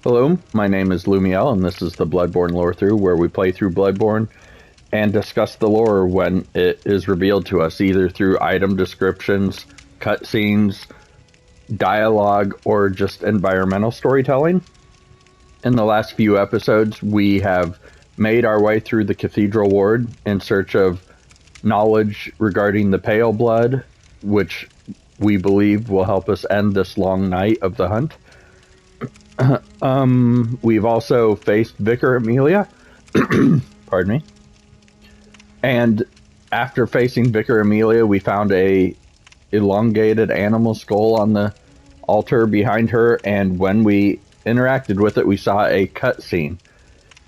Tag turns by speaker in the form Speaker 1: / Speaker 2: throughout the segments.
Speaker 1: Hello, my name is Lumiel, and this is the Bloodborne Lorethrough, where we play through Bloodborne and discuss the lore when it is revealed to us, either through item descriptions, cutscenes, dialogue, or just environmental storytelling. In the last few episodes, we have made our way through the Cathedral Ward in search of knowledge regarding the Paleblood, which we believe will help us end this long night of the hunt. We've also faced Vicar Amelia. Pardon me. And after facing Vicar Amelia, we found a elongated animal skull on the altar behind her, and when we interacted with it, we saw a cutscene.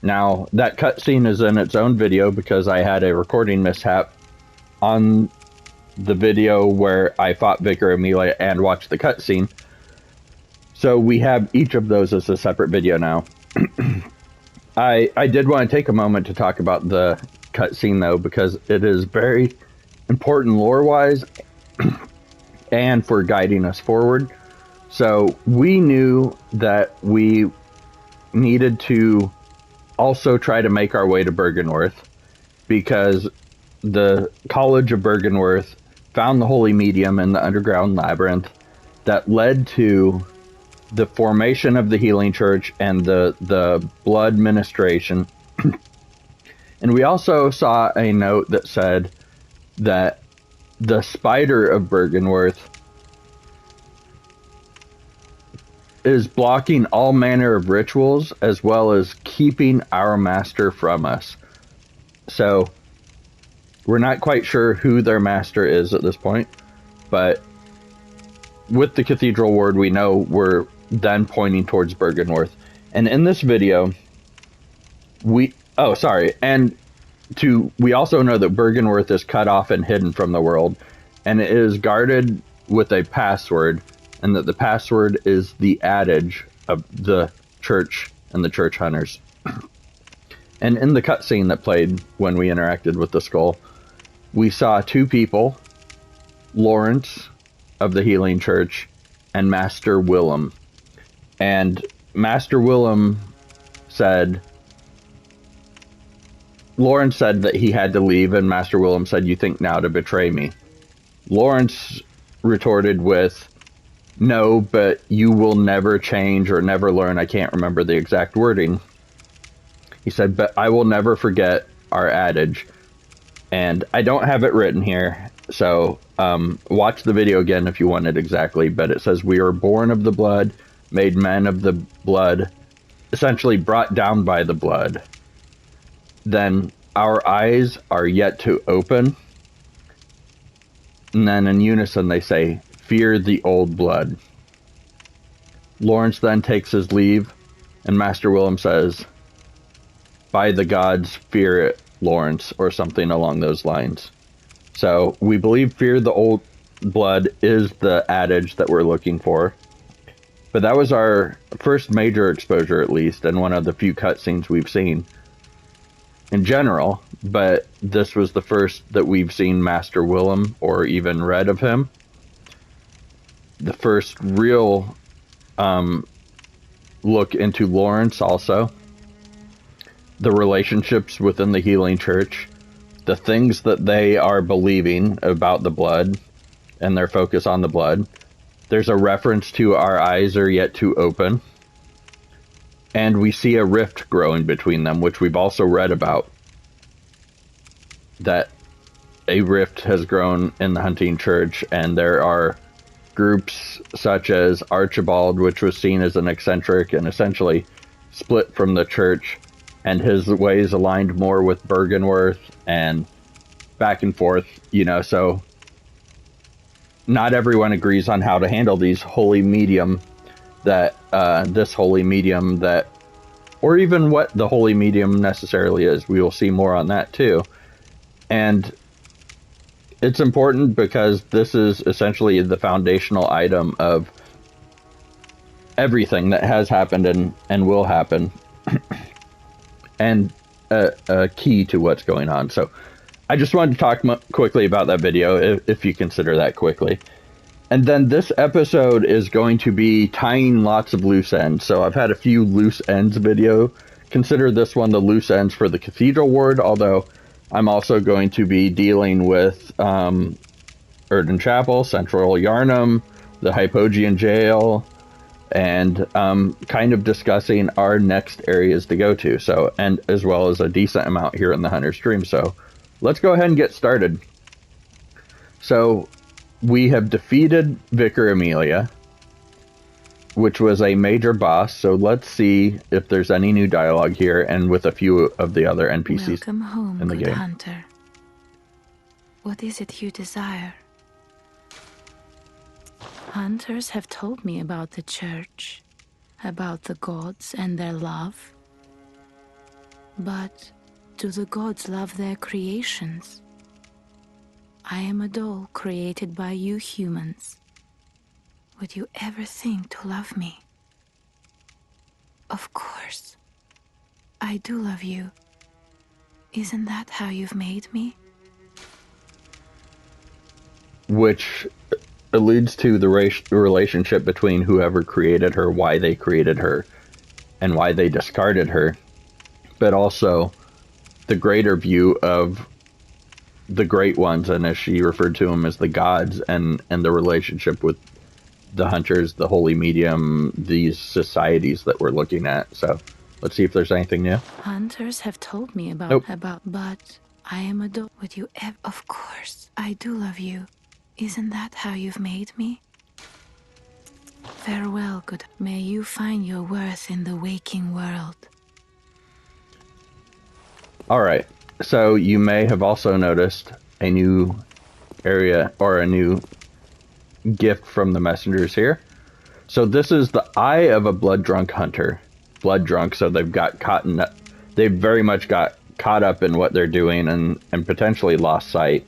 Speaker 1: Now, that cutscene is in its own video because I had a recording mishap on the video where I fought Vicar Amelia and watched the cutscene. So we have each of those as a separate video now. I did want to take a moment to talk about the cutscene, though, because it is very important lore-wise and for guiding us forward. So we knew that we needed to also try to make our way to Byrgenwerth, because the College of Byrgenwerth found the Holy Medium in the underground labyrinth that led to the formation of the Healing Church and the blood ministration. And we also saw a note that said that the spider of Byrgenwerth is blocking all manner of rituals as well as keeping our master from us. So we're not quite sure who their master is at this point, but with the Cathedral Ward, we know we're then pointing towards Byrgenwerth. And in this video, we also know that Byrgenwerth is cut off and hidden from the world, and it is guarded with a password, and that the password is the adage of the church and the church hunters. And in the cutscene that played when we interacted with the skull, we saw two people, Lawrence of the Healing Church and Master Willem. And Master Willem said, Lawrence said that he had to leave, and Master Willem said, "You think now to betray me?" Lawrence retorted with, "No, but you will never change or never learn." I can't remember the exact wording. He said, "But I will never forget our adage." And I don't have it written here, so watch the video again if you want it exactly. But it says, "We are born of the blood, made men of the blood, essentially brought down by the blood. Then our eyes are yet to open." And then in unison they say, "Fear the old blood." Lawrence then takes his leave, and Master Willem says, "By the gods, fear it, Lawrence," or something along those lines. So we believe fear the old blood is the adage that we're looking for. But that was our first major exposure, at least, and one of the few cutscenes we've seen in general. But this was the first that we've seen Master Willem, or even read of him. The first real look into Lawrence also. The relationships within the Healing Church. The things that they are believing about the blood, and their focus on the blood. There's a reference to our eyes are yet to open. And we see a rift growing between them, which we've also read about. That a rift has grown in the Hunting Church, and there are groups such as Archibald, which was seen as an eccentric and essentially split from the church, and his ways aligned more with Byrgenwerth, and back and forth, so not everyone agrees on how to handle these holy medium that, or even what the holy medium necessarily is. We will see more on that too. And it's important because this is essentially the foundational item of everything that has happened and will happen. And a key to what's going on. So I just wanted to talk quickly about that video, if you consider that quickly. And then this episode is going to be tying lots of loose ends. So I've had a few loose ends video. Consider this one the loose ends for the Cathedral Ward, although I'm also going to be dealing with Oedon Chapel, Central Yharnam, the Hypogean Gaol, and kind of discussing our next areas to go to. So, and as well as a decent amount here in the Hunter stream. So let's go ahead and get started. So we have defeated Vicar Amelia, which was a major boss. So let's see if there's any new dialogue here and with a few of the other NPCs.
Speaker 2: Welcome home,
Speaker 1: in the
Speaker 2: good
Speaker 1: game.
Speaker 2: hunter. What is it you desire? Hunters have told me about the church, about the gods and their love. But do the gods love their creations? I am a doll created by you humans. Would you ever think to love me? Of course. I do love you. Isn't that how you've made me?
Speaker 1: Which alludes to the relationship between whoever created her, why they created her, and why they discarded her. But also the greater view of the great ones, and as she referred to them as the gods, and the relationship with the hunters, the holy medium, these societies that we're looking at. So let's see if there's anything new.
Speaker 2: Hunters have told me about,
Speaker 1: Nope.
Speaker 2: But I am a doll. Would you ever? Of course, I do love you. Isn't that how you've made me? Farewell, good. May you find your worth in the waking world.
Speaker 1: All right. So you may have also noticed a new area or a new gift from the messengers here. So this is the eye of a blood drunk hunter. Blood drunk, so they've got caught in, they've very much got caught up in what they're doing and potentially lost sight.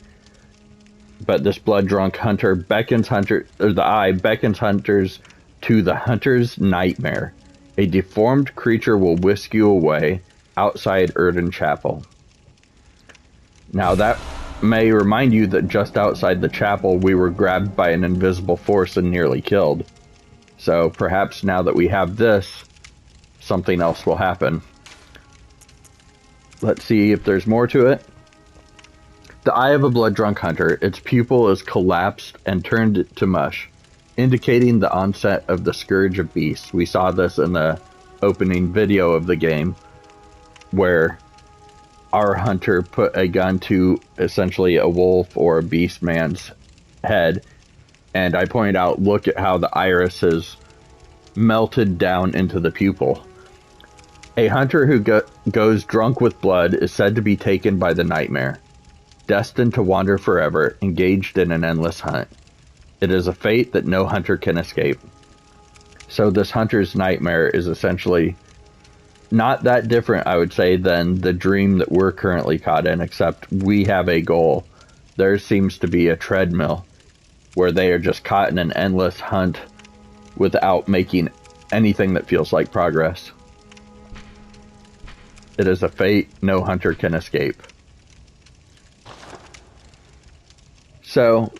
Speaker 1: But this blood drunk hunter beckons the eye beckons hunters to the hunter's nightmare. A deformed creature will whisk you away outside Oedon Chapel. Now that may remind you that just outside the chapel we were grabbed by an invisible force and nearly killed. So perhaps now that we have this, something else will happen. Let's see if there's more to it. The eye of a blood-drunk hunter, its pupil is collapsed and turned to mush, indicating the onset of the Scourge of Beasts. We saw this in the opening video of the game, where our hunter put a gun to essentially a wolf or a beast man's head, and I pointed out, look at how the iris has melted down into the pupil. A hunter who goes drunk with blood is said to be taken by the nightmare, destined to wander forever, engaged in an endless hunt. It is a fate that no hunter can escape. So this hunter's nightmare is essentially not that different, I would say, than the dream that we're currently caught in, except we have a goal. There seems to be a treadmill where they are just caught in an endless hunt without making anything that feels like progress. It is a fate no hunter can escape. So,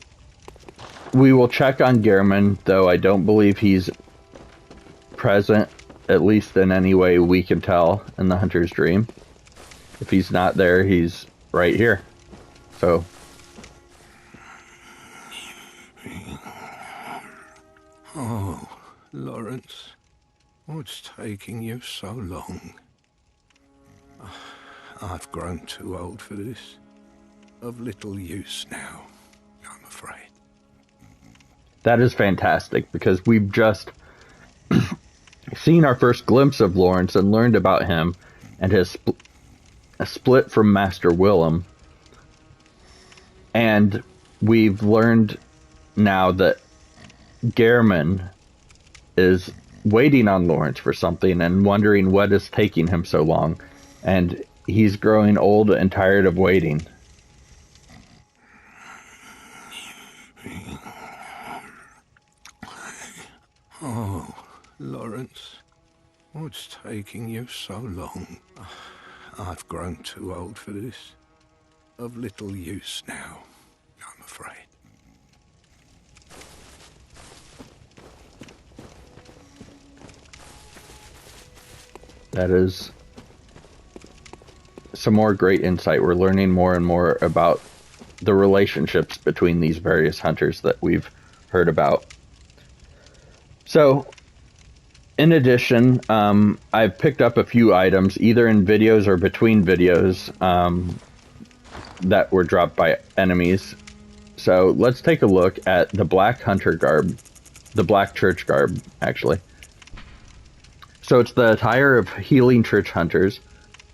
Speaker 1: we will check on Gehrman, though I don't believe he's present, at least in any way we can tell, in the hunter's dream. If he's not there, he's right here. So,
Speaker 3: oh, Lawrence, what's taking you so long? I've grown too old for this. Of little use now, I'm afraid.
Speaker 1: that is fantastic, because we've just seen our first glimpse of Lawrence and learned about him and his split from Master Willem. And we've learned now that Gehrman is waiting on Lawrence for something and wondering what is taking him so long. And he's growing old and tired of waiting.
Speaker 3: Oh, Lawrence, what's taking you so long? I've grown too old for this. Of little use now, I'm afraid.
Speaker 1: That is some more great insight. We're learning more and more about the relationships between these various hunters that we've heard about. So, in addition, I've picked up a few items, either in videos or between videos, that were dropped by enemies. So let's take a look at the black hunter garb, the black church garb, actually. So it's the attire of healing church hunters.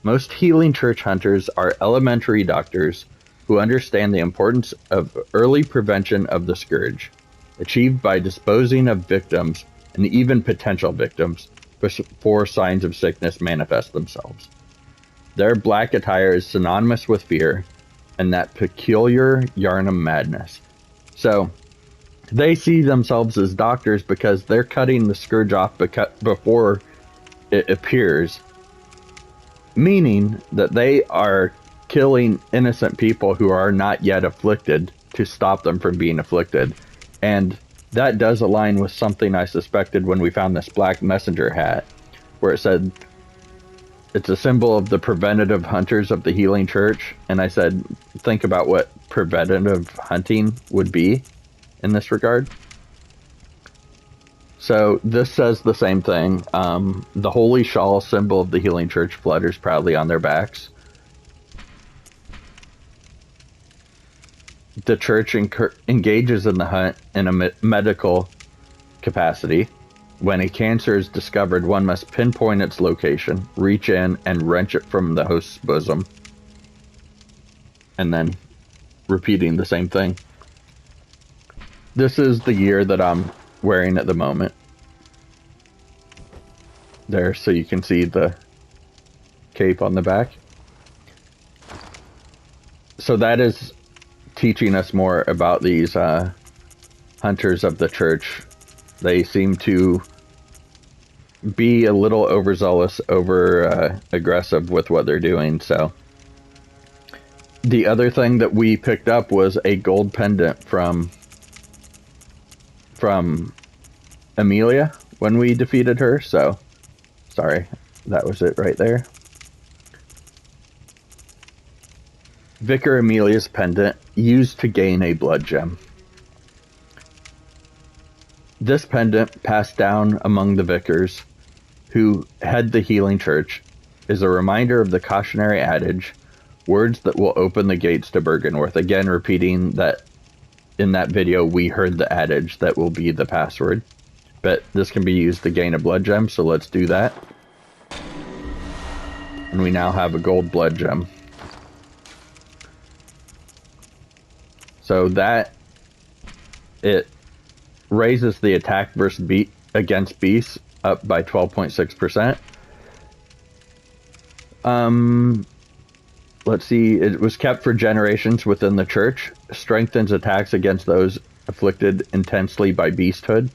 Speaker 1: Most healing church hunters are elementary doctors who understand the importance of early prevention of the scourge, achieved by disposing of victims and even potential victims before signs of sickness manifest themselves. Their black attire is synonymous with fear and that peculiar Yharnam madness. So, they see themselves as doctors because they're cutting the scourge off before it appears, meaning that they are killing innocent people who are not yet afflicted to stop them from being afflicted. And that does align with something I suspected when we found this black messenger hat, where it said it's a symbol of the preventative hunters of the healing church. And I said, think about what preventative hunting would be in this regard. So this says the same thing. The holy shawl, symbol of the healing church, flutters proudly on their backs. The church engages in the hunt in a medical capacity. When a cancer is discovered, one must pinpoint its location, reach in, and wrench it from the host's bosom. And then repeating the same thing. This is the gear that I'm wearing at the moment. There, so you can see the cape on the back. So that is teaching us more about these hunters of the church. They seem to be a little overzealous, aggressive with what they're doing. So the other thing that we picked up was a gold pendant from Amelia when we defeated her. So sorry, that was it right there. Vicar Amelia's pendant, used to gain a blood gem. This pendant, passed down among the vicars who head the healing church, is a reminder of the cautionary adage, words that will open the gates to Bergenworth. Again, repeating that in that video we heard the adage that will be the password. But this can be used to gain a blood gem, so let's do that. And we now have a gold blood gem. So that, it raises the attack versus against beasts up by 12.6%. Let's see, it was kept for generations within the church, strengthens attacks against those afflicted intensely by beasthood.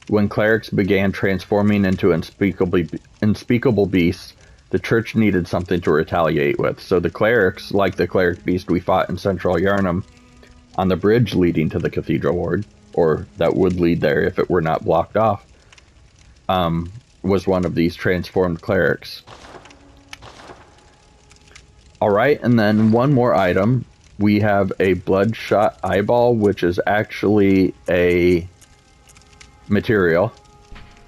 Speaker 1: When clerics began transforming into unspeakable beasts, the church needed something to retaliate with. So the clerics, like the cleric beast we fought in Central Yharnam, on the bridge leading to the Cathedral Ward, or that would lead there if it were not blocked off, was one of these transformed clerics. Alright, and then one more item. We have a bloodshot eyeball, which is actually a material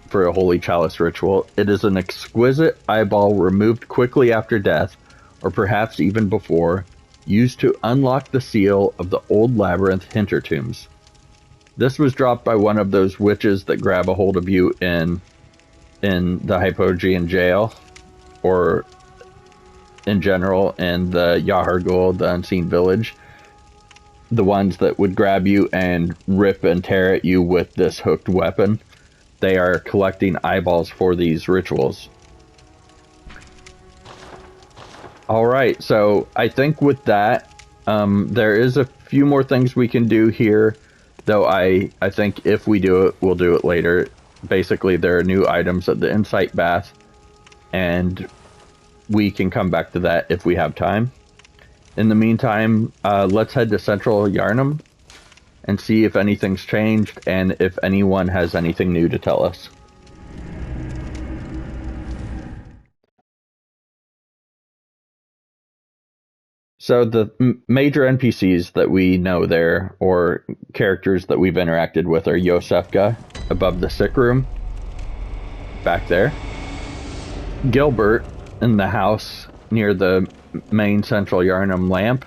Speaker 1: for a holy chalice ritual. It is an exquisite eyeball removed quickly after death, or perhaps even before, used to unlock the seal of the old labyrinth hintertombs. This was dropped by one of those witches that grab a hold of you in the Hypogean Gaol, or in general in the Yahar'gul, the Unseen Village. The ones that would grab you and rip and tear at you with this hooked weapon. They are collecting eyeballs for these rituals. Alright, so I think with that, there is a few more things we can do here, though I think if we do it, we'll do it later. Basically, there are new items at the Insight Bath, and we can come back to that if we have time. In the meantime, let's head to Central Yharnam and see if anything's changed and if anyone has anything new to tell us. So the major NPCs that we know there, or characters that we've interacted with, are Yosefka above the sick room, back there. Gilbert in the house near the main Central Yharnam lamp.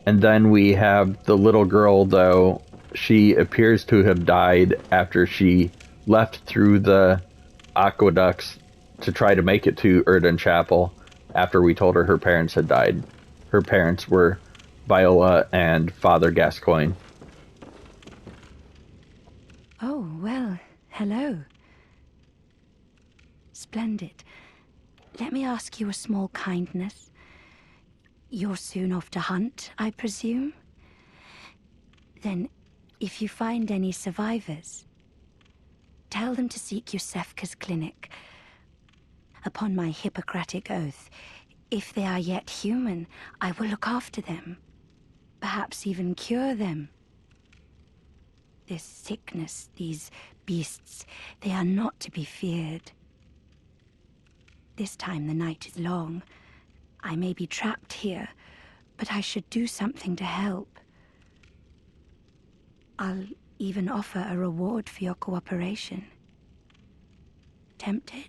Speaker 1: And then we have the little girl, though. She appears to have died after she left through the aqueducts to try to make it to Oedon Chapel after we told her her parents had died. Her parents were Viola and Father Gascoigne.
Speaker 2: Oh, well, hello. Splendid. Let me ask you a small kindness. You're soon off to hunt, I presume? Then, if you find any survivors, tell them to seek Yosefka's clinic. Upon my Hippocratic oath, if they are yet human, I will look after them. Perhaps even cure them. This sickness, these beasts, they are not to be feared. This time the night is long. I may be trapped here, but I should do something to help. I'll even offer a reward for your cooperation. Tempted?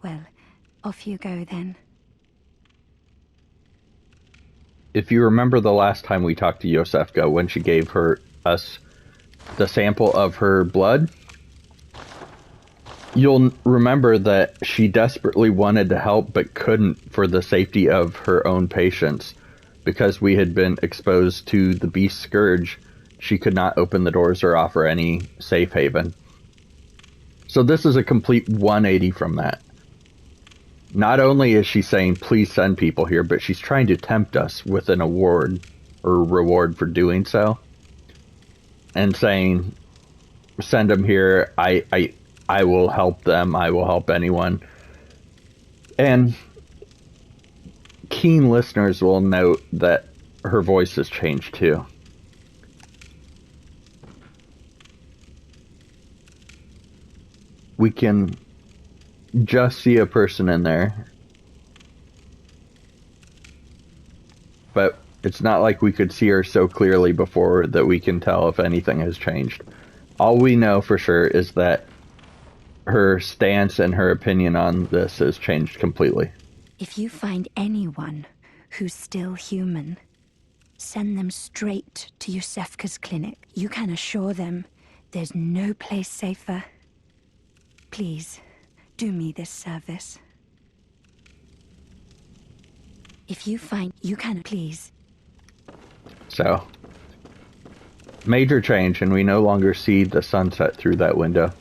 Speaker 2: Well, off you go then.
Speaker 1: If you remember the last time we talked to Yosefka, when she gave us the sample of her blood, you'll remember that she desperately wanted to help but couldn't for the safety of her own patients. Because we had been exposed to the beast scourge, she could not open the doors or offer any safe haven. So this is a complete 180 from that. Not only is she saying, please send people here, but she's trying to tempt us with an award or reward for doing so. And saying, send them here, I will help them, I will help anyone. And keen listeners will note that her voice has changed too. We can just see a person in there, but it's not like we could see her so clearly before that we can tell if anything has changed. All we know for sure is that her stance and her opinion on this has changed completely.
Speaker 2: If you find anyone who's still human, send them straight to Yosefka's clinic. You can assure them there's no place safer. Please, do me this service. If you find you can, please.
Speaker 1: So, major change, and we no longer see the sunset through that window.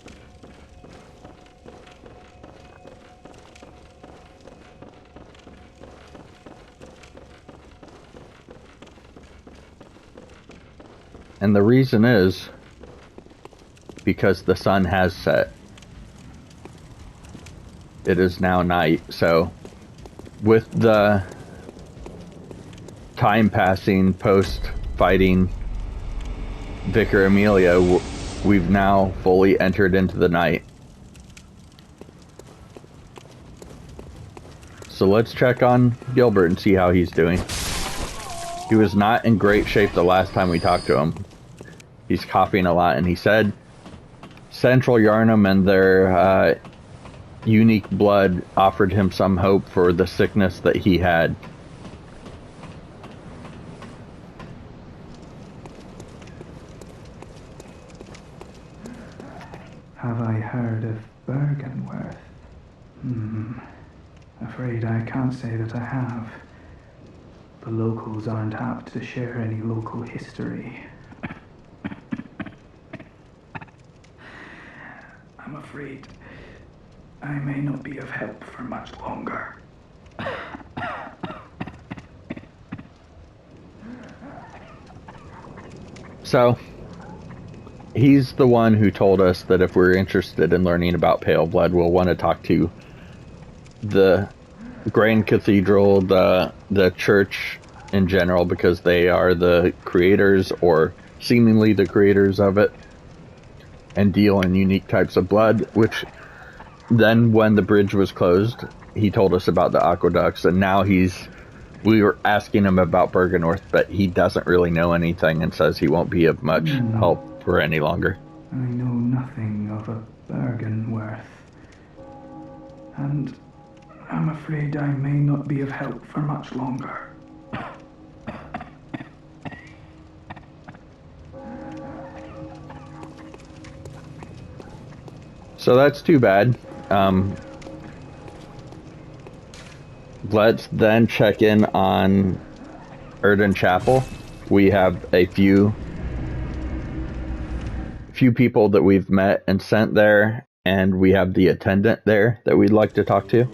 Speaker 1: And the reason is because the sun has set. It is now night, so with the time passing post-fighting Vicar Amelia, we've now fully entered into the night. So let's check on Gilbert and see how he's doing. He was not in great shape the last time we talked to him. He's coughing a lot, and he said Central Yharnam and their unique blood offered him some hope for the sickness that he had.
Speaker 4: Have I heard of Bergenworth? Afraid I can't say that I have. The locals aren't apt to share any local history. I'm afraid I may not be of help for much longer.
Speaker 1: So, he's the one who told us that if we're interested in learning about Paleblood, we'll want to talk to the Grand Cathedral, the church in general, because they are the creators, or seemingly the creators of it, and deal in unique types of blood, which then, when the bridge was closed, he told us about the aqueducts, and now we were asking him about Bergenorth, but he doesn't really know anything and says he won't be of much help for any longer.
Speaker 4: I know nothing of a Bergenworth, and I'm afraid I may not be of help for much longer.
Speaker 1: So that's too bad. Let's then check in on Oedon Chapel. We have a few people that we've met and sent there, and we have the attendant there that we'd like to talk to.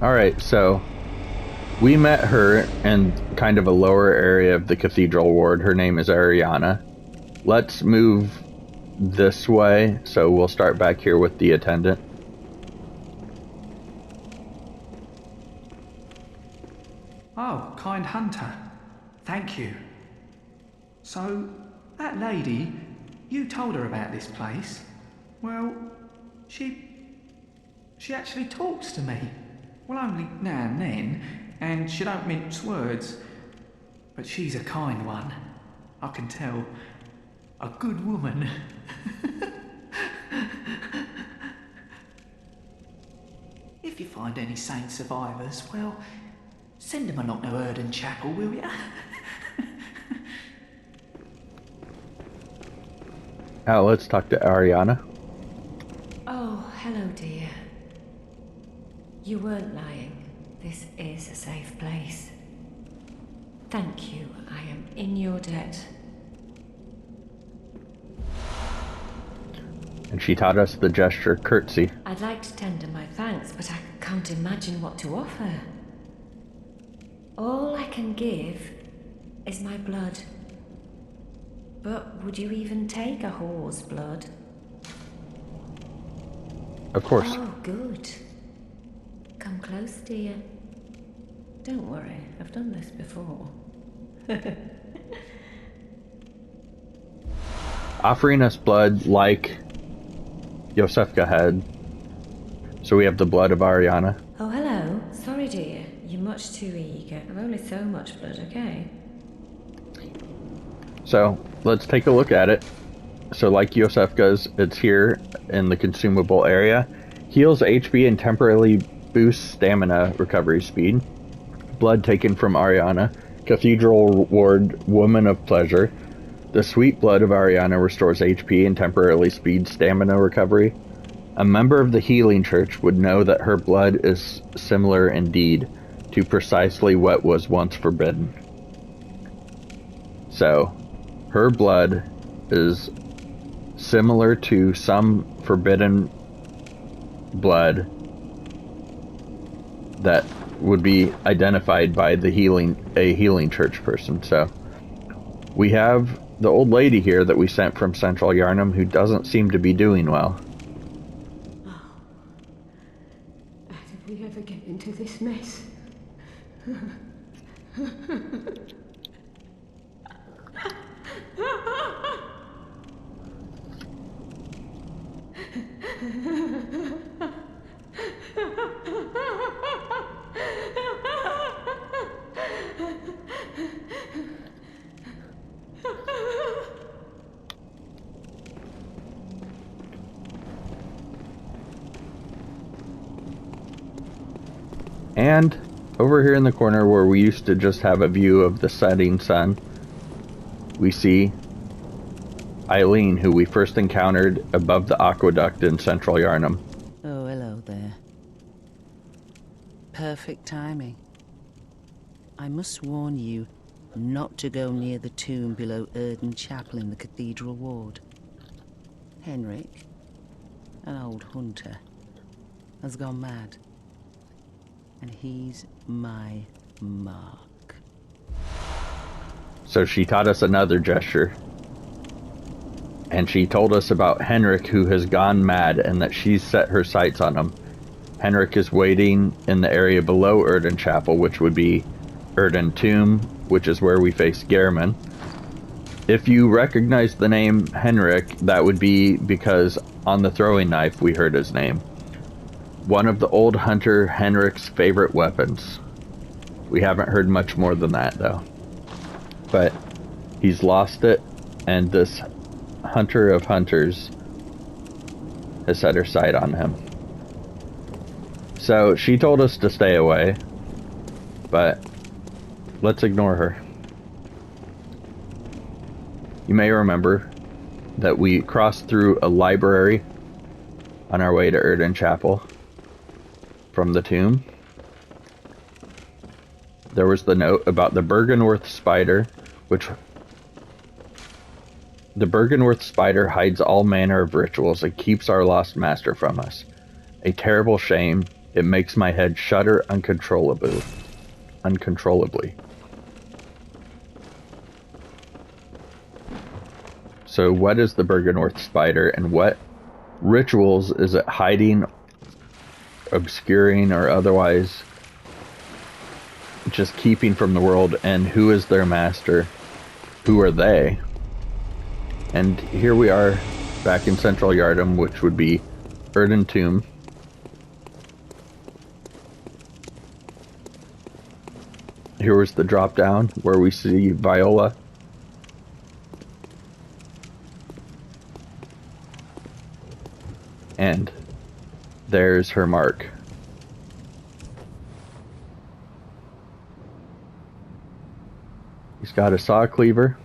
Speaker 1: Alright, so we met her in kind of a lower area of the Cathedral Ward. Her name is Ariana. Let's move this way, so we'll start back here with the attendant.
Speaker 4: Oh, kind hunter. Thank you. So, that lady, you told her about this place? Well, she actually talks to me. Well, only now and then, and she don't mince words. But she's a kind one. I can tell. A good woman. If you find any sane survivors, well, send them along to Oedon Chapel, will ya?
Speaker 1: Now let's talk to Ariana.
Speaker 5: Oh, hello, dear. You weren't lying. This is a safe place. Thank you. I am in your debt.
Speaker 1: And she taught us the gesture curtsy.
Speaker 5: I'd like to tender my thanks, but I can't imagine what to offer. All I can give is my blood. But would you even take a whore's blood?
Speaker 1: Of course.
Speaker 5: Oh, good. Come close, dear. Don't worry, I've done this before.
Speaker 1: Offering us blood like Yosefka had. So we have the blood of Ariana.
Speaker 5: Oh, hello. Sorry, dear. You're much too eager. I've only so much blood, okay?
Speaker 1: So let's take a look at it. So like Yosefka's, it's here in the consumable area. Heals HP and temporarily boosts stamina recovery speed. Blood taken from Ariana. Cathedral Ward, Woman of Pleasure. The sweet blood of Ariana restores HP and temporarily speeds stamina recovery. A member of the Healing Church would know that her blood is similar indeed to precisely what was once forbidden. So, her blood is similar to some forbidden blood that would be identified by a healing church person. So we have the old lady here that we sent from Central Yharnam who doesn't seem to be doing well.
Speaker 5: Oh. How did we ever get into this mess?
Speaker 1: And over here in the corner where we used to just have a view of the setting sun, we see Eileen, who we first encountered above the aqueduct in Central Yharnam.
Speaker 6: Oh, hello there. Perfect timing. I must warn you not to go near the tomb below Oedon Chapel in the Cathedral Ward. Henrik, an old hunter, has gone mad. And he's my mark.
Speaker 1: So she taught us another gesture. And she told us about Henrik, who has gone mad, and that she's set her sights on him. Henrik is waiting in the area below Oedon Chapel, which would be Oedon Tomb, which is where we face Gehrman. If you recognize the name Henrik, that would be because on the throwing knife we heard his name. One of the old hunter Henrik's favorite weapons. We haven't heard much more than that, though. But he's lost it, and this hunter of hunters has set her sight on him. So she told us to stay away, but let's ignore her. You may remember that we crossed through a library on our way to Oedon Chapel from the tomb. There was the note about the Bergenworth spider, which the Bergenworth spider hides all manner of rituals and keeps our lost master from us. A terrible shame. It makes my head shudder uncontrollably. So what is the Bergenworth spider, and what rituals is it hiding, obscuring, or otherwise just keeping from the world, and who is their master? Who are they? And here we are back in Central Yharnam, which would be Oedon Tomb. Here was the drop down where we see Viola. And there's her mark. He's got a saw cleaver.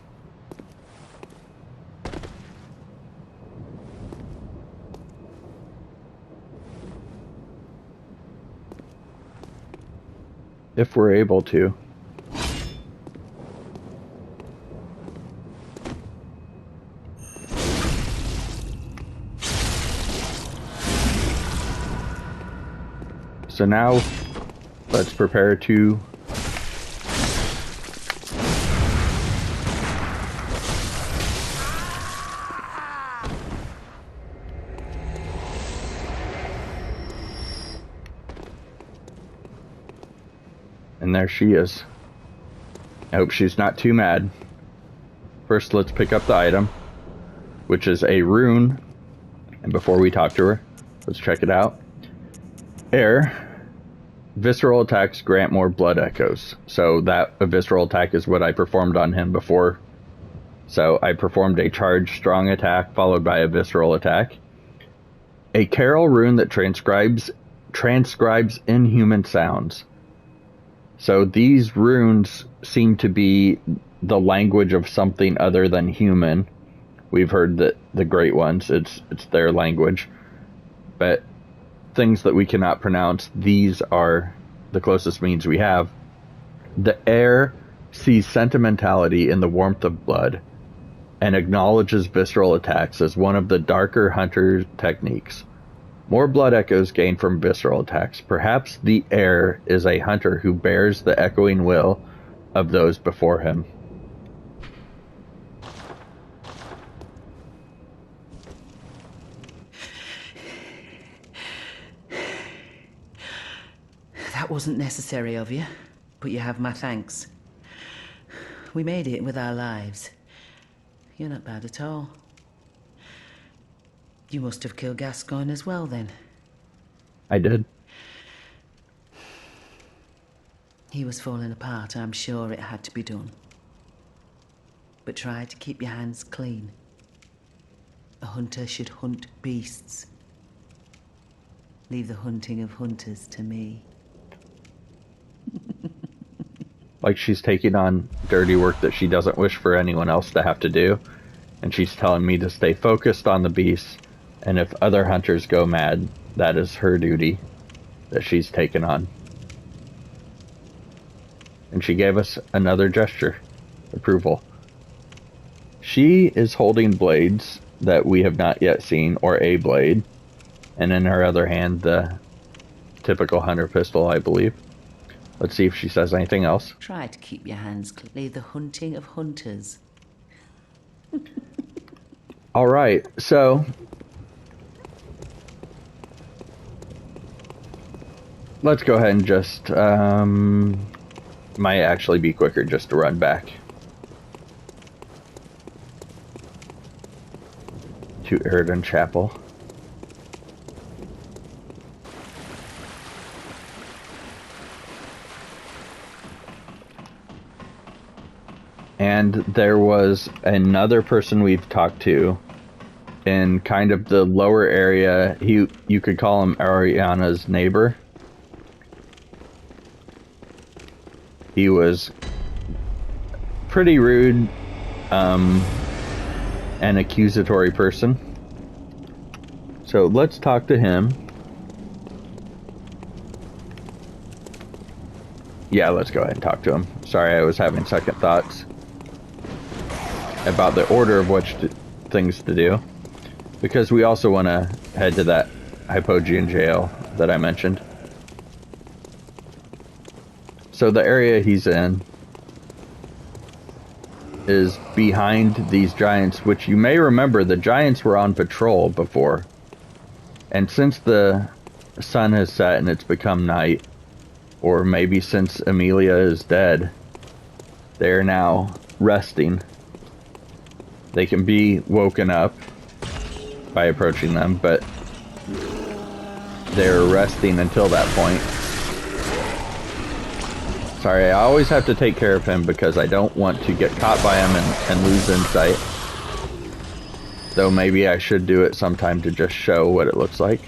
Speaker 1: If we're able to. So now, let's prepare to and there she is. I hope she's not too mad. First, let's pick up the item, which is a rune. And before we talk to her, let's check it out. Air. Visceral attacks grant more blood echoes. So that a visceral attack is what I performed on him before. So I performed a charged strong attack followed by a visceral attack. A carol rune that transcribes inhuman sounds. So these runes seem to be the language of something other than human. We've heard that the Great Ones, it's their language. But things that we cannot pronounce, these are the closest means we have. The air sees sentimentality in the warmth of blood and acknowledges visceral attacks as one of the darker hunter techniques. More blood echoes gained from visceral attacks. Perhaps the air is a hunter who bears the echoing will of those before him.
Speaker 6: That wasn't necessary of you, but you have my thanks. We made it with our lives. You're not bad at all. You must have killed Gascoigne as well, then.
Speaker 1: I did.
Speaker 6: He was falling apart, I'm sure it had to be done. But try to keep your hands clean. A hunter should hunt beasts. Leave the hunting of hunters to me.
Speaker 1: Like she's taking on dirty work that she doesn't wish for anyone else to have to do. And she's telling me to stay focused on the beasts. And if other hunters go mad, that is her duty that she's taken on. And she gave us another gesture. Approval. She is holding blades that we have not yet seen, or a blade. And in her other hand, the typical hunter pistol, I believe. Let's see if she says anything else.
Speaker 6: Try to keep your hands clear. The hunting of hunters.
Speaker 1: All right, so let's go ahead and just, might actually be quicker just to run back to Oedon Chapel. And there was another person we've talked to in kind of the lower area. You could call him Ariana's neighbor. He was pretty rude, an accusatory person. So let's talk to him. Yeah, let's go ahead and talk to him. Sorry, I was having second thoughts about the order of which things to do, because we also want to head to that Hypogean Gaol that I mentioned. So the area he's in is behind these giants, which you may remember the giants were on patrol before. And since the sun has set and it's become night, or maybe since Amelia is dead, they're now resting. They can be woken up by approaching them, but they're resting until that point. Sorry, I always have to take care of him because I don't want to get caught by him and lose insight. Though maybe I should do it sometime to just show what it looks like.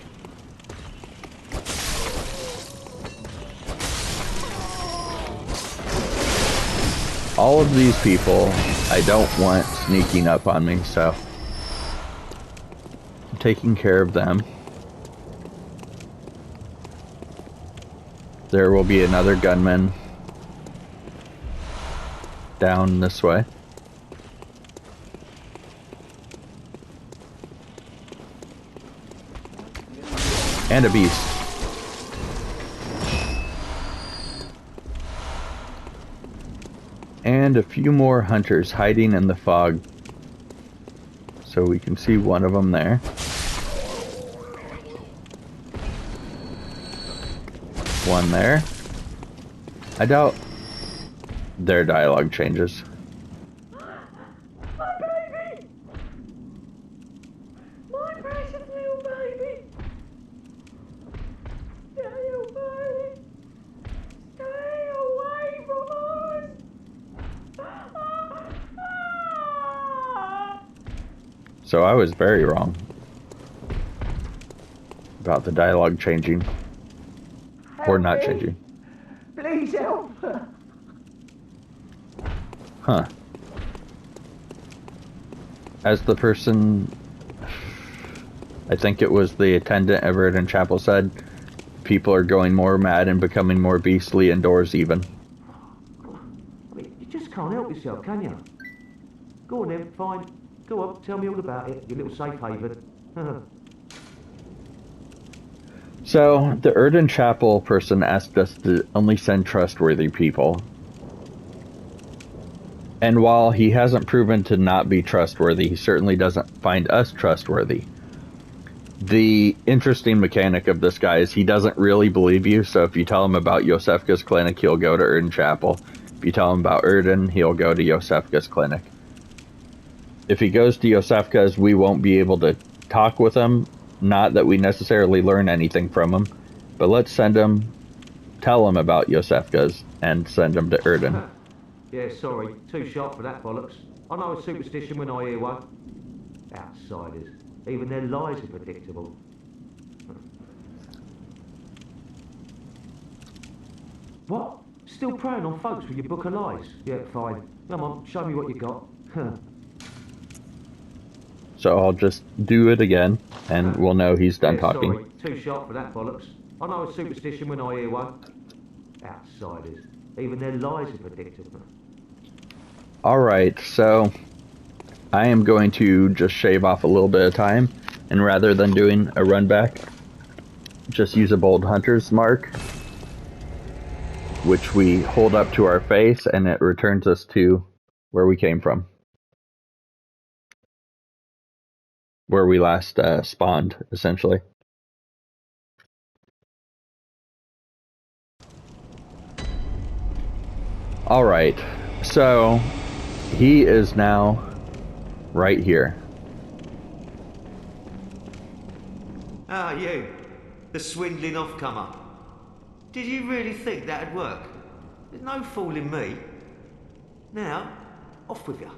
Speaker 1: All of these people I don't want sneaking up on me, so I'm taking care of them. There will be another gunman down this way. And a beast. And a few more hunters hiding in the fog. So we can see one of them there. One there. I doubt their dialogue changes.
Speaker 7: My baby! My precious little baby! Stay away! Stay away from us!
Speaker 1: So I was very wrong about the dialogue changing. Or not changing.
Speaker 7: Please help!
Speaker 1: Huh. As the person, I think it was the attendant of Oedon Chapel said, people are going more mad and becoming more beastly indoors even.
Speaker 7: I mean, you just can't help yourself, can you? Go on then, fine. Go on, tell me all about it, your little safe haven.
Speaker 1: So, the Oedon Chapel person asked us to only send trustworthy people. And while he hasn't proven to not be trustworthy, he certainly doesn't find us trustworthy. The interesting mechanic of this guy is he doesn't really believe you, so if you tell him about Yosefka's clinic, he'll go to Oedon Chapel. If you tell him about Oedon, he'll go to Yosefka's clinic. If he goes to Yosefka's, we won't be able to talk with him. Not that we necessarily learn anything from him, but let's send him, tell him about Yosefka's, and send him to Oedon.
Speaker 7: Yeah, sorry, too sharp for that bollocks. I know a superstition when I hear one. Outsiders. Even their lies are predictable. What? Still preying on folks with your book of lies? Yeah, fine. Come on, show me what you got.
Speaker 1: So I'll just do it again, and we'll know he's done talking.
Speaker 7: Sorry, too sharp for that bollocks. I know a superstition when I hear one. Outsiders. Even their lies are predictable.
Speaker 1: Alright, so I am going to just shave off a little bit of time, and rather than doing a run back, just use a bold hunter's mark. which we hold up to our face, and it returns us to where we came from. Where we last spawned, essentially. Alright, so he is now right here.
Speaker 7: Ah, you. The swindling off-comer. Did you really think that'd work? There's no fooling me. Now, off with you.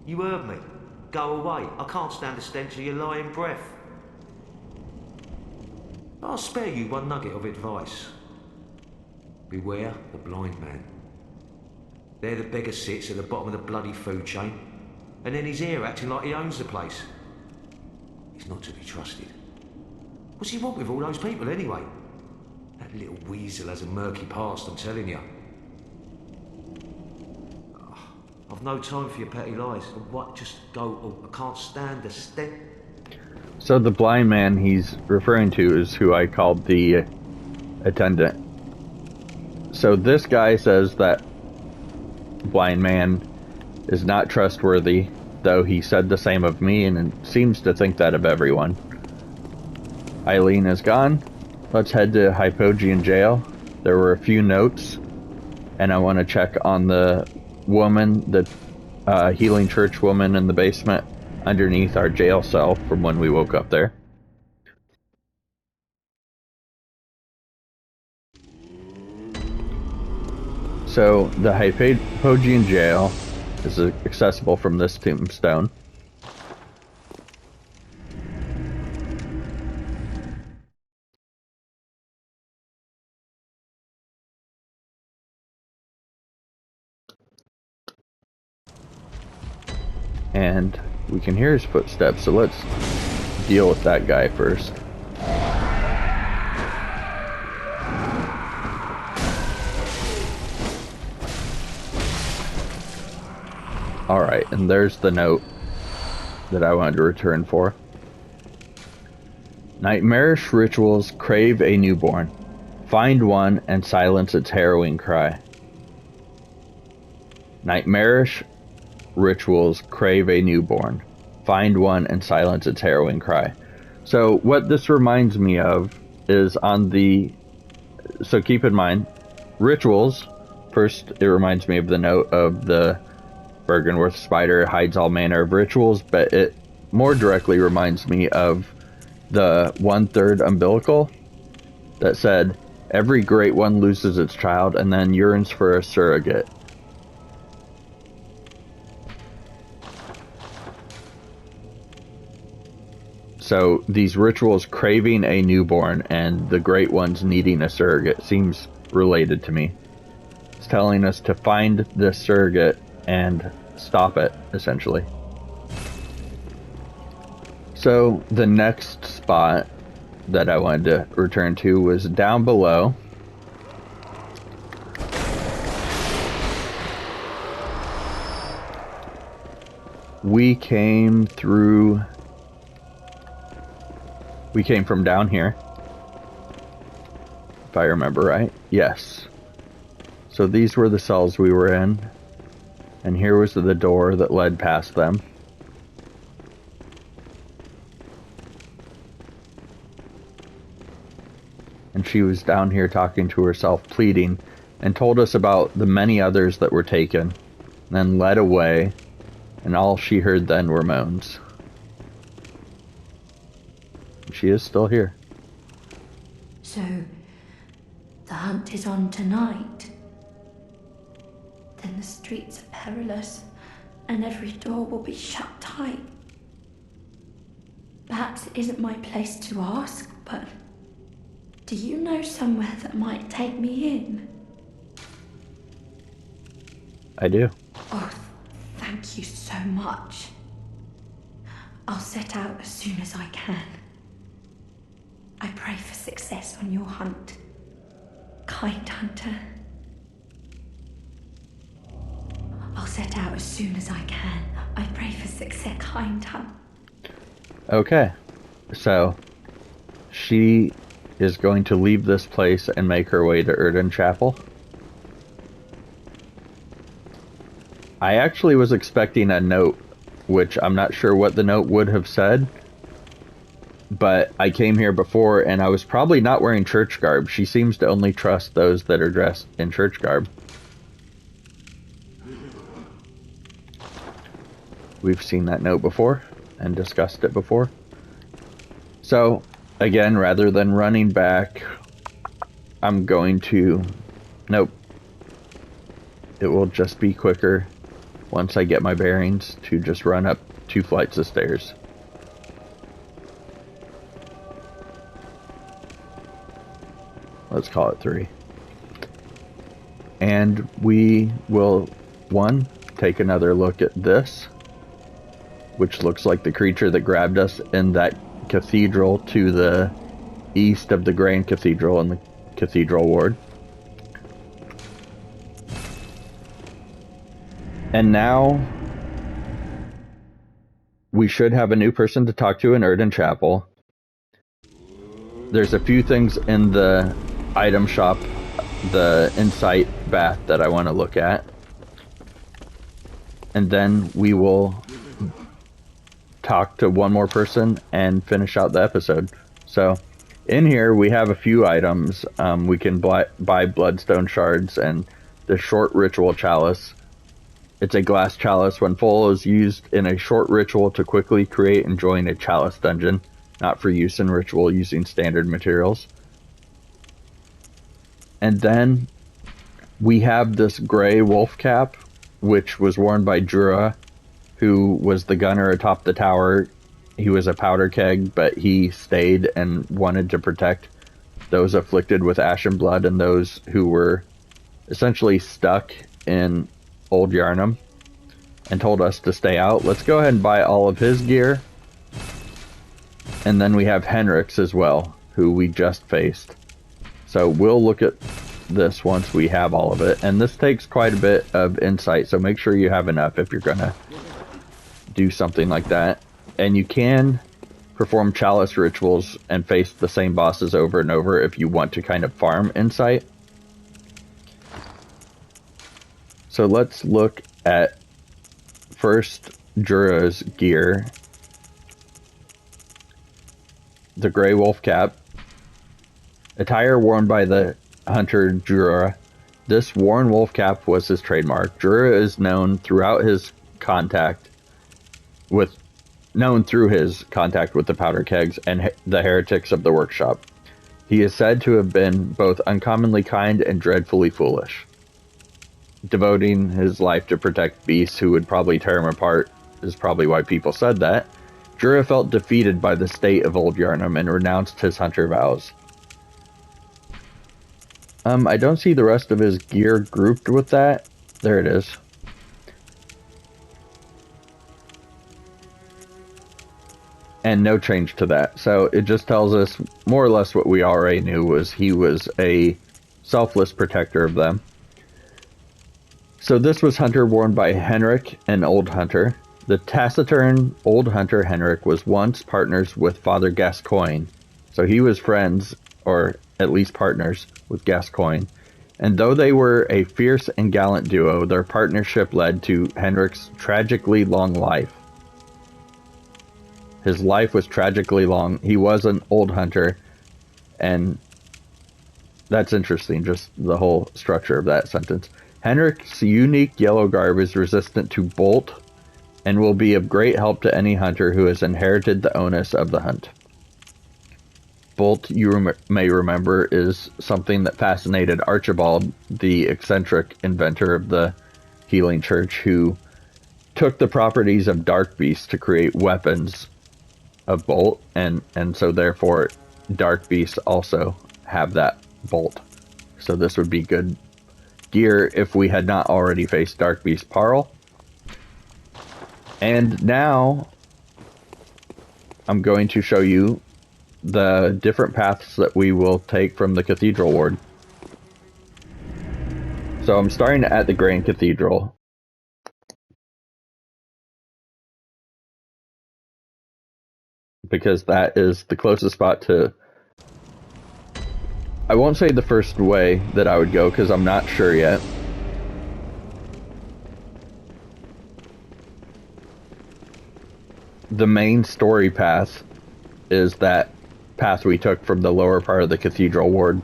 Speaker 7: You heard me. Go away. I can't stand the stench of your lying breath. I'll spare you one nugget of advice. Beware the blind man. There the beggar sits at the bottom of the bloody food chain, and then he's here acting like he owns the place. He's not to be trusted. What's he want with all those people anyway? That little weasel has a murky past, I'm telling you. I've no time for your petty lies. What? Just go. Oh, I can't stand the stench.
Speaker 1: So the blind man he's referring to is who I called the attendant. So this guy says that blind man is not trustworthy, though he said the same of me and seems to think that of everyone. Eileen is gone. Let's head to Hypogean Gaol. There were a few notes, and I want to check on the woman, the healing church woman in the basement underneath our jail cell from when we woke up there. So the Hypogean Gaol is accessible from this tombstone. And we can hear his footsteps, so let's deal with that guy first. Alright, and there's the note that I wanted to return for. Nightmarish rituals crave a newborn. Find one and silence its harrowing cry. Nightmarish rituals crave a newborn. Find one and silence its harrowing cry. So what this reminds me of is on the... So keep in mind, rituals, first it reminds me of the note of the Bergenworth spider hides all manner of rituals, but it more directly reminds me of the 1/3 umbilical that said, every great one loses its child and then yearns for a surrogate. So these rituals craving a newborn and the great ones needing a surrogate seems related to me. It's telling us to find this surrogate and stop it, essentially. So the next spot that I wanted to return to was down below. We came from down here, if I remember right. Yes. So these were the cells we were in, and here was the door that led past them. And she was down here talking to herself, pleading, and told us about the many others that were taken, then led away, and all she heard then were moans. She is still here.
Speaker 2: So, the hunt is on tonight. Then the streets are perilous, and every door will be shut tight. Perhaps it isn't my place to ask, but do you know somewhere that might take me in?
Speaker 1: I do.
Speaker 2: Oh, thank you so much. I'll set out as soon as I can. I pray for success on your hunt, kind hunter. I'll set out as soon as I can. I pray for success, kind hunter.
Speaker 1: Okay, so she is going to leave this place and make her way to Oedon Chapel. I actually was expecting a note, which I'm not sure what the note would have said, but I came here before and I was probably not wearing church garb. She seems to only trust those that are dressed in church garb. We've seen that note before and discussed it before. So, again, rather than running back, I'm going to... Nope. It will just be quicker once I get my bearings to just run up 2 flights of stairs. Let's call it 3. And we will, 1, take another look at this, which looks like the creature that grabbed us in that cathedral to the east of the Grand Cathedral in the Cathedral Ward. And now we should have a new person to talk to in Oedon Chapel. There's a few things in the item shop, the insight bath, that I want to look at. And then we will talk to one more person and finish out the episode. So in here we have a few items. We can buy bloodstone shards and the short ritual chalice. It's a glass chalice. When full, is used in a short ritual to quickly create and join a chalice dungeon, not for use in ritual using standard materials. And then we have this gray wolf cap, which was worn by Jura, who was the gunner atop the tower. He was a powder keg, but he stayed and wanted to protect those afflicted with ashen blood and those who were essentially stuck in Old Yharnam, and told us to stay out. Let's go ahead and buy all of his gear. And then we have Henrik's as well, who we just faced. So we'll look at this once we have all of it. And this takes quite a bit of insight, so make sure you have enough if you're gonna do something like that. And you can perform chalice rituals and face the same bosses over and over if you want to kind of farm insight. So let's look at first Jura's gear. The gray wolf cap. Attire worn by the hunter Jura. This worn wolf cap was his trademark. Jura is known throughout his contact with the powder kegs and the heretics of the workshop. He is said to have been both uncommonly kind and dreadfully foolish, devoting his life to protect beasts who would probably tear him apart, is probably why people said that. Jura felt defeated by the state of Old Yharnam and renounced his hunter vows. I don't see the rest of his gear grouped with that. There it is. And no change to that. So it just tells us more or less what we already knew, was he was a selfless protector of them. So this was hunter worn by Henrik, an old hunter. The taciturn old hunter Henrik was once partners with Father Gascoigne. So he was friends, or at least partners, with Gascoigne. And though they were a fierce and gallant duo, their partnership led to Henrik's tragically long life. His life was tragically long. He was an old hunter, and that's interesting, just the whole structure of that sentence. Henrik's unique yellow garb is resistant to bolt and will be of great help to any hunter who has inherited the onus of the hunt. Bolt, you may remember, is something that fascinated Archibald, the eccentric inventor of the Healing Church, who took the properties of dark beasts to create weapons of bolt, and so therefore dark beasts also have that bolt. So this would be good gear if we had not already faced dark beast Parl. And now I'm going to show you the different paths that we will take from the Cathedral Ward. So I'm starting at the Grand Cathedral. Because that is the closest spot to... I won't say the first way that I would go, because I'm not sure yet. the main story path is that path we took from the lower part of the Cathedral Ward,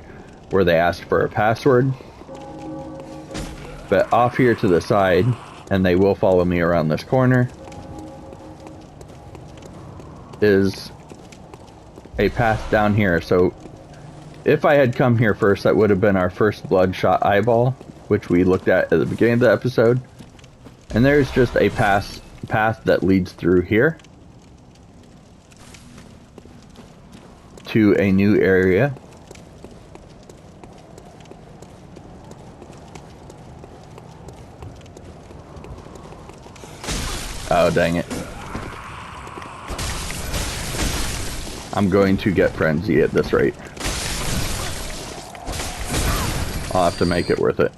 Speaker 1: where they asked for a password. But off here to the side, and they will follow me around this corner, is a path down here. So if I had come here first, that would have been our first bloodshot eyeball, which we looked at the beginning of the episode. And there's just a path that leads through here to a new area. Oh, dang it. I'm going to get frenzy at this rate. I'll have to make it worth it.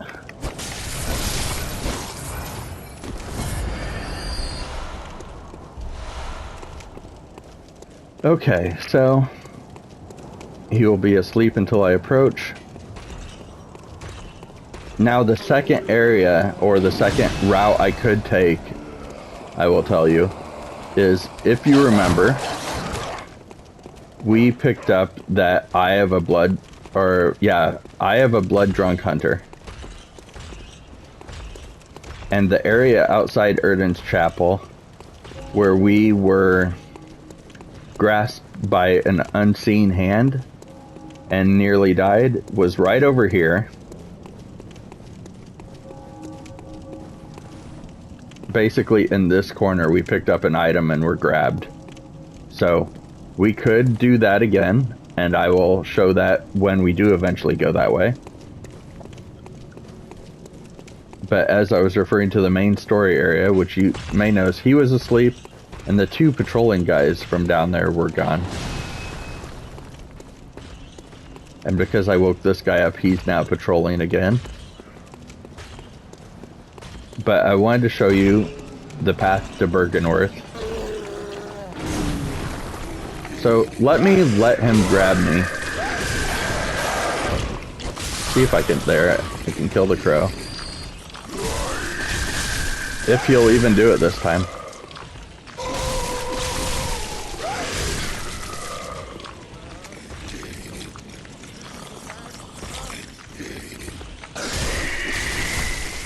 Speaker 1: Okay, so he will be asleep until I approach. Now the second area, or the second route I could take, I will tell you, is, if you remember, we picked up that I have a blood drunk hunter. And the area outside Oedon Chapel, where we were grasped by an unseen hand and nearly died, was right over here. Basically in this corner we picked up an item and were grabbed. So we could do that again, and I will show that when we do eventually go that way. But as I was referring to the main story area, which you may notice, he was asleep and the two patrolling guys from down there were gone. And because I woke this guy up, he's now patrolling again. But I wanted to show you the path to Byrgenwerth. So let him grab me. See if I can, I can kill the crow. If he'll even do it this time.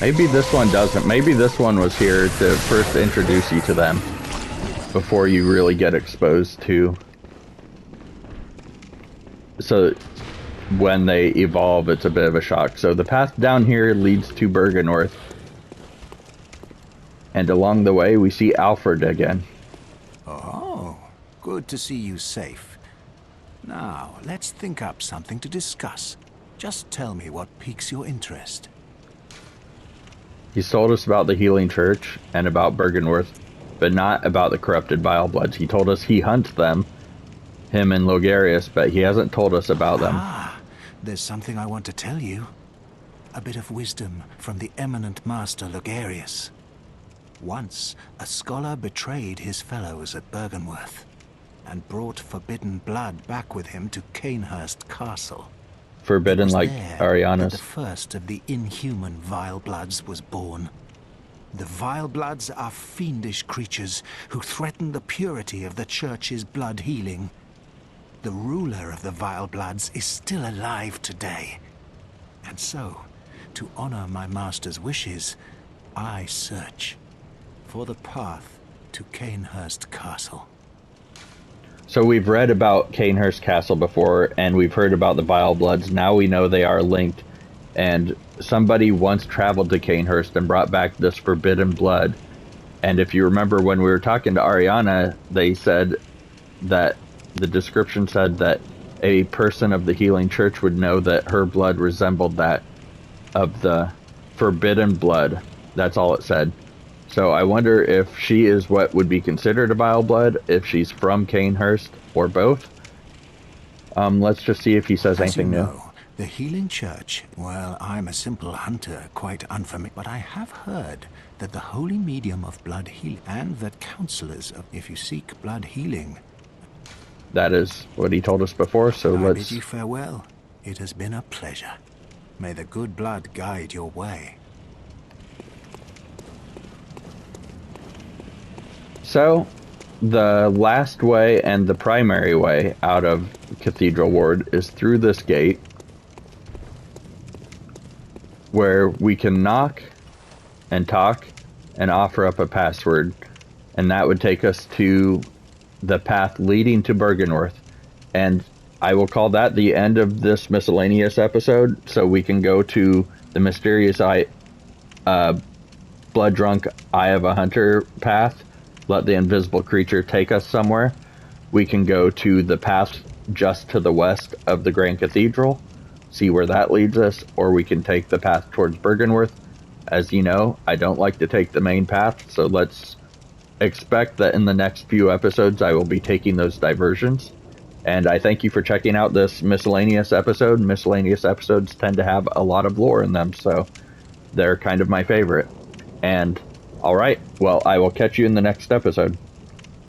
Speaker 1: Maybe this one doesn't. Maybe this one was here to first introduce you to them before you really get exposed to. So when they evolve, it's a bit of a shock. So the path down here leads to Byrgenwerth. And along the way, we see Alfred again.
Speaker 8: Oh, good to see you safe. Now, let's think up something to discuss. Just tell me what piques your interest.
Speaker 1: He's told us about the Healing Church and about Byrgenwerth, but not about the corrupted Vilebloods. He told us he hunts them, him and Logarius, but he hasn't told us about them.
Speaker 8: Ah, there's something I want to tell you. A bit of wisdom from the eminent master Logarius. Once, a scholar betrayed his fellows at Byrgenwerth and brought forbidden blood back with him to Cainhurst Castle.
Speaker 1: Forbidden like Ariana's.
Speaker 8: The first of the inhuman Vilebloods was born. The Vilebloods are fiendish creatures who threaten the purity of the Church's blood healing. The ruler of the Vilebloods is still alive today. And so, to honor my master's wishes, I search for the path to Cainhurst Castle.
Speaker 1: So we've read about Cainhurst Castle before, and we've heard about the Vilebloods. Now we know they are linked, and somebody once traveled to Cainhurst and brought back this forbidden blood. And if you remember when we were talking to Ariana, they said that the description said that a person of the Healing Church would know that her blood resembled that of the forbidden blood. That's all it said. So I wonder if she is what would be considered a Vileblood, if she's from Cainhurst, or both. Let's just see if he says anything new.
Speaker 8: The Healing Church, well, I'm a simple hunter, quite unfamiliar, but I have heard that the holy medium of blood healing, and that counselors, if you seek blood healing.
Speaker 1: That is what he told us before, so
Speaker 8: I
Speaker 1: let's...
Speaker 8: bid you farewell. It has been a pleasure. May the good blood guide your way.
Speaker 1: So, the last way and the primary way out of Cathedral Ward is through this gate, where we can knock and talk and offer up a password, and that would take us to the path leading to Bergenworth. And I will call that the end of this miscellaneous episode, so we can go to the mysterious blood drunk Eye of a Hunter path. Let the invisible creature take us somewhere. We can go to the path just to the west of the Grand Cathedral, see where that leads us, or we can take the path towards Bergenworth. As you know, I don't like to take the main path, so let's expect that in the next few episodes I will be taking those diversions. And I thank you for checking out this miscellaneous episode. Miscellaneous episodes tend to have a lot of lore in them, so they're kind of my favorite. And alright, well, I will catch you in the next episode.